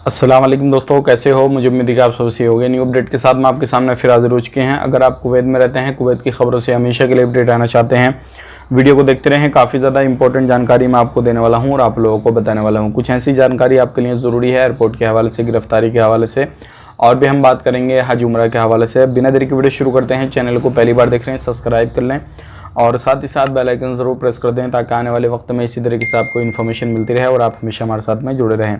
अस्सलाम वालेकुम दोस्तों, कैसे हो। मुझे उम्मीद है कि आप सब सही होंगे। न्यू अपडेट के साथ मैं आपके सामने फिर हाजिर हो चुके हैं। अगर आप कुवैत में रहते हैं, कुवैत की खबरों से हमेशा के लिए अपडेट आना चाहते हैं, वीडियो को देखते रहें। काफ़ी ज़्यादा इंपॉर्टेंट जानकारी मैं आपको देने वाला हूं और आप लोगों को बताने वाला हूं। कुछ ऐसी जानकारी आपके लिए ज़रूरी है एयरपोर्ट के हवाले से, गिरफ्तारी के हवाले से, और भी हम बात करेंगे हज उम्रा के हवाले से। बिना देरी की वीडियो शुरू करते हैं। चैनल को पहली बार देख रहे हैं, सब्सक्राइब कर लें और साथ ही साथ बेल आइकन ज़रूर प्रेस कर दें ताकि आने वाले वक्त में इसी तरीके से आपको इन्फॉर्मेशन मिलती रहे और आप हमेशा हमारे साथ में जुड़े रहें।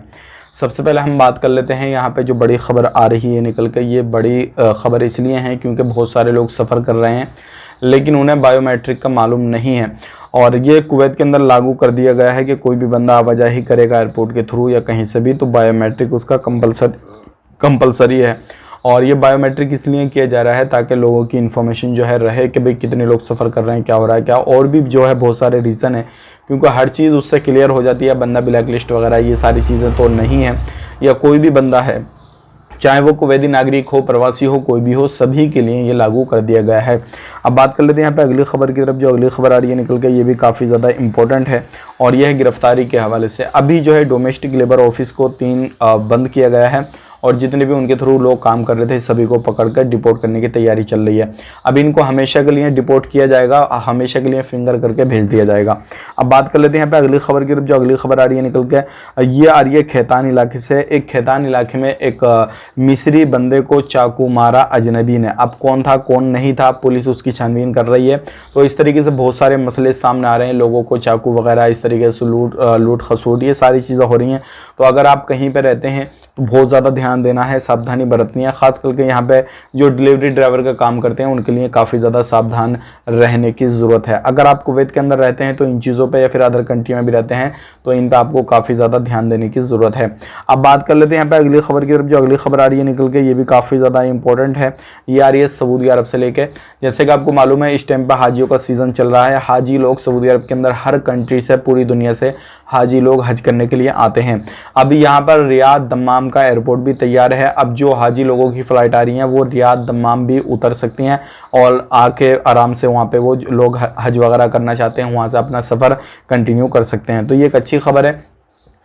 सबसे पहले हम बात कर लेते हैं यहाँ पे जो बड़ी खबर आ रही है निकल के। ये बड़ी खबर इसलिए है क्योंकि बहुत सारे लोग सफ़र कर रहे हैं लेकिन उन्हें बायोमेट्रिक का मालूम नहीं है, और ये कुवैत के अंदर लागू कर दिया गया है कि कोई भी बंदा आवाजाही करेगा एयरपोर्ट के थ्रू या कहीं से भी तो बायोमेट्रिक उसका कंपलसरी है। और ये बायोमेट्रिक इसलिए किया जा रहा है ताकि लोगों की इन्फॉर्मेशन जो है रहे कि भाई कितने लोग सफ़र कर रहे हैं, क्या हो रहा है, क्या और भी जो है बहुत सारे रीज़न है, क्योंकि हर चीज़ उससे क्लियर हो जाती है। बंदा ब्लैक लिस्ट वगैरह ये सारी चीज़ें तो नहीं है, या कोई भी बंदा है चाहे वो कुवैती नागरिक हो, प्रवासी हो, कोई भी हो, सभी के लिए ये लागू कर दिया गया है। अब बात कर लेते हैं यहाँ पे अगली खबर की तरफ। जो अगली खबर आ रही है निकल के, ये भी काफ़ी ज़्यादा इंपॉर्टेंट है और यह है गिरफ्तारी के हवाले से। अभी जो है डोमेस्टिक लेबर ऑफिस को 3 बंद किया गया है और जितने भी उनके थ्रू लोग काम कर रहे थे सभी को पकड़कर डिपोर्ट करने की तैयारी चल रही है। अब इनको हमेशा के लिए डिपोर्ट किया जाएगा, हमेशा के लिए फिंगर करके भेज दिया जाएगा। अब बात कर लेते हैं यहाँ पे अगली खबर की तरफ। जो अगली खबर आ रही है निकल के, ये आ रही है खैतान इलाके से। एक खैतान इलाके में एक मिस्री बंदे को चाकू मारा अजनबी ने। अब कौन था कौन नहीं था, पुलिस उसकी छानबीन कर रही है। तो इस तरीके से बहुत सारे मसले सामने आ रहे हैं, लोगों को चाकू वगैरह इस तरीके से लूट खसूट ये सारी चीज़ें हो रही हैं। तो अगर आप कहीं पर रहते हैं तो बहुत ज़्यादा ध्यान देना है, सावधानी बरतनी है। खास करके यहाँ पे जो डिलीवरी ड्राइवर का काम करते हैं उनके लिए काफ़ी ज़्यादा सावधान रहने की ज़रूरत है। अगर आप कुवैत के अंदर रहते हैं तो इन चीज़ों पे, या फिर अदर कंट्री में भी रहते हैं तो इन पे आपको काफ़ी ज़्यादा ध्यान देने की ज़रूरत है। अब बात कर लेते हैं यहाँ पे अगली खबर की तरफ। जो अगली खबर आ रही है निकल के, ये भी काफ़ी ज़्यादा इंपॉर्टेंट है। ये आ रही है सऊदी अरब से लेके। जैसे कि आपको मालूम है इस टाइम पर हाजियों का सीज़न चल रहा है। हाजी लोग सऊदी अरब के अंदर हर कंट्री से, पूरी दुनिया से हाजी लोग हज करने के लिए आते हैं। अभी यहाँ पर रियाद दम्माम का एयरपोर्ट भी तैयार है। अब जो हाजी लोगों की फ़्लाइट आ रही हैं वो रियाद दम्माम भी उतर सकती हैं और आके आराम से वहाँ पे वो लोग हज वगैरह करना चाहते हैं वहाँ से अपना सफ़र कंटिन्यू कर सकते हैं। तो ये एक अच्छी खबर है।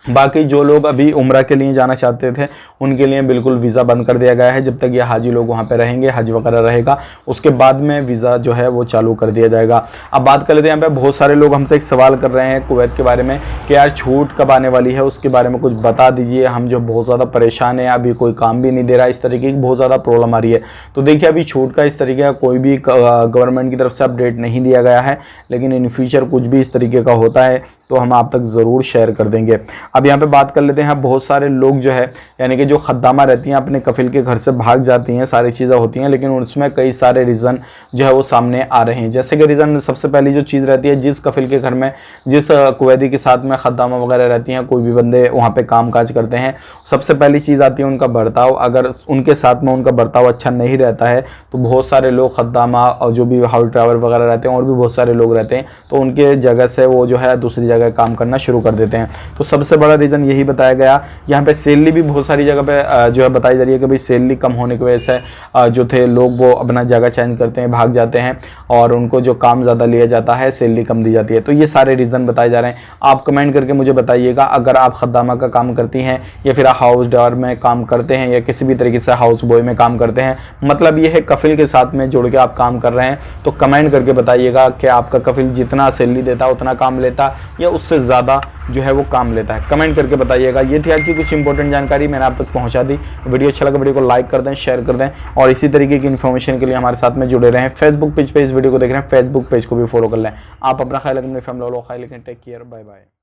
बाकी जो लोग अभी उम्रा के लिए जाना चाहते थे उनके लिए बिल्कुल वीज़ा बंद कर दिया गया है। जब तक ये हाजी लोग वहाँ पे रहेंगे, हज वगैरह रहेगा, उसके बाद में वीज़ा जो है वो चालू कर दिया जाएगा। अब बात कर लेते हैं यहाँ पे बहुत सारे लोग हमसे एक सवाल कर रहे हैं कुवैत के बारे में कि यार छूट कब आने वाली है, उसके बारे में कुछ बता दीजिए। हम जो बहुत ज़्यादा परेशान हैं, अभी कोई काम भी नहीं दे रहा, इस तरीके की बहुत ज़्यादा प्रॉब्लम आ रही है। तो देखिए अभी छूट का इस तरीके का कोई भी गवर्नमेंट की तरफ से अपडेट नहीं दिया गया है, लेकिन इन फ्यूचर कुछ भी इस तरीके का होता है तो हम आप तक ज़रूर शेयर कर देंगे। अब यहाँ पे बात कर लेते हैं, बहुत सारे लोग जो है यानी कि जो खद्दामा रहती हैं अपने कफिल के घर से भाग जाती हैं, सारी चीज़ें होती हैं, लेकिन उसमें कई सारे रीज़न जो है वो सामने आ रहे हैं। जैसे कि रीज़न सबसे पहली जो चीज़ रहती है, जिस कफिल के घर में जिस कुवैती के साथ में खद्दामा वगैरह रहती हैं, कोई भी बंदे वहाँ पर काम काज करते हैं, सबसे पहली चीज़ आती है उनका बर्ताव। अगर उनके साथ में उनका बर्ताव अच्छा नहीं रहता है तो बहुत सारे लोग खद्दामा और जो भी हाउस ड्राइवर वगैरह रहते हैं और भी बहुत सारे लोग रहते हैं तो उनके जगह से वो जो है दूसरी जगह काम करना शुरू कर देते हैं। तो सबसे बड़ा रीज़न यही बताया गया। यहाँ पे सैलरी भी बहुत सारी जगह पे जो है बताई जा रही है कि भाई सैलरी कम होने की वजह से जो थे लोग वो अपना जगह चेंज करते हैं, भाग जाते हैं और उनको जो काम ज़्यादा लिया जाता है, सैलरी कम दी जाती है। तो ये सारे रीज़न बताए जा रहे हैं। आप कमेंट करके मुझे बताइएगा अगर आप खद्दामा का काम करती हैं या फिर हाउस ड्राइवर में काम करते हैं या किसी भी तरीके से हाउस बॉय में काम करते हैं, मतलब ये है कफिल के साथ में जुड़ के आप काम कर रहे हैं, तो कमेंट करके बताइएगा कि आपका कफिल जितना सैलरी देता उतना काम लेता या उससे ज़्यादा जो है वो काम लेता है। कमेंट करके बताइएगा। ये थी आज की कुछ इंपॉर्टेंट जानकारी, मैंने आप तक पहुंचा दी। वीडियो अच्छा लगा वीडियो को लाइक कर दें, शेयर कर दें और इसी तरीके की इन्फॉर्मेशन के लिए हमारे साथ में जुड़े रहें। फेसबुक पेज पे इस वीडियो को देख रहे हैं, फेसबुक पेज को भी फॉलो कर लें। आप अपना ख्याल रखें, अपनी फैमिली वालों का ख्याल रखें। Take care, bye bye.